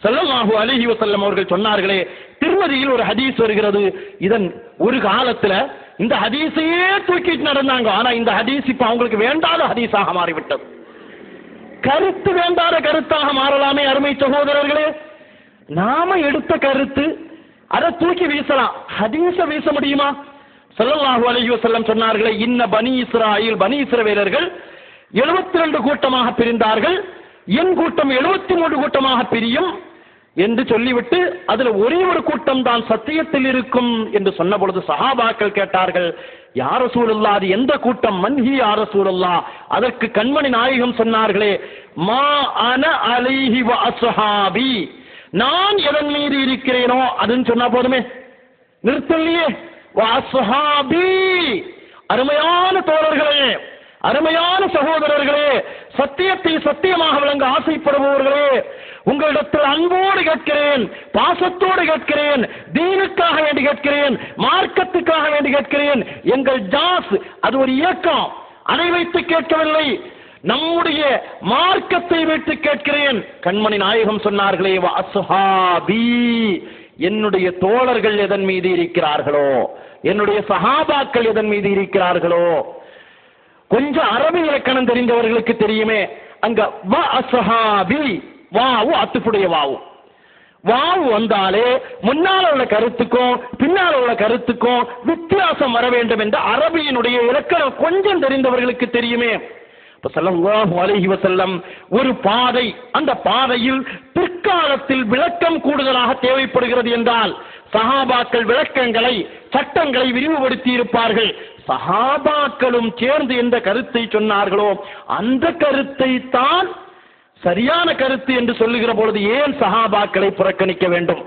ஸல்லல்லாஹு அலைஹி வஸல்லம் அவர்கள் சொன்னார்களே, திருமதியில் ஒரு ஹதீஸ் வருகிறது. இதன் ஒரு காலத்துல இந்த ஹதீஸையே தூக்கிட்டு நடந்தாங்க. ஆனா இந்த ஹதீஸ் இப்ப அவங்களுக்கு வேண்டாத ஹதீஸாக மாறிவிட்டது. கருத்து வேண்டாத கருத்தாக மாறலாமே அருமை சகோதரர்களே. நாம எடுத்த கருத்து அதை தூக்கி வீசலாம், ஹதீஸ வீச முடியுமா? ஸல்லல்லாஹு அலைஹி வஸல்லம் சொன்னார்களே, இன்ன பனி இஸ்ராயில், பனி இஸ்ரவேலர்கள் 72 கூட்டமாக பிரிந்தார்கள், என் கூட்டம் 73 கூட்டமாக பிரியும் என்று சொல்லிவிட்டு அதுல ஒரே ஒரு கூட்டம் தான் சத்தியத்தில் இருக்கும் என்று சொன்ன பொழுது சஹாபாக்கள் கேட்டார்கள், யா ரசூலுல்லாஹ், அது எந்த கூட்டம்? மன்ஹி யா ரசூலுல்லாஹ். அதற்கு கண்மணி நாயகம் சொன்னார்களே, மா அன அலைஹி வ அஸ்ஹாபி, நான் எதன் மீது இருக்கிறேனோ அதுன்னு சொன்னா போதுமே, நிறுத்தலையே. வ அஸ்ஹாபி, அருமையான தோழர்களே, அருமையான சகோதரர்களே, சத்தியத்தை சத்தியமாக விளங்க ஆசைப்படுபவர்களே, உங்களிடத்தில் அன்போடு கேட்கிறேன், பாசத்தோடு கேட்கிறேன், தீனுக்காக வேண்டி கேட்கிறேன், மார்க்கத்துக்காக வேண்டி கேட்கிறேன். எங்கள் ஜாஸ் அது ஒரு இயக்கம், அதை வைத்து கேட்கவில்லை, நம்முடைய மார்க்கத்தை வைத்து கேட்கிறேன். கண்மணி நாயகம் சொன்னார்களே, வ அஸ்ஹாபி, என்னுடைய தோழர்கள் எதன் மீது இருக்கிறார்களோ, என்னுடைய சஹாபாக்கள் எதன் மீது இருக்கிறார்களோ. கொஞ்சம் அரபி இலக்கணம் தெரிந்தவர்களுக்கு தெரியுமே, அங்க வ அஸ்ஹாபி, வாவு அத்துப்புடைய வாவு, வாவு வந்தாலே முன்னால் உள்ள கருத்துக்கும் பின்னால் உள்ள கருத்துக்கும் வித்தியாசம் வர வேண்டும் என்ற அரபியினுடைய இலக்கணம் கொஞ்சம் தெரிந்தவர்களுக்கு தெரியுமே. ஸல்லல்லாஹு அலைஹி வஸல்லம் ஒரு பாதை, அந்த பாதையில் பிற்காலத்தில் விளக்கம் கூடுதலாக தேவைப்படுகிறது என்றால் சஹாபாக்கள் விளக்கங்களை, சட்டங்களை விரிவுபடுத்தி இருப்பார்கள். சஹாபாக்களும் சேர்ந்து எந்த கருத்தை சொன்னார்களோ அந்த கருத்தை தான் சரியான கருத்து என்று சொல்லுகிற பொழுது ஏன் சஹாபாக்களை புறக்கணிக்க வேண்டும்?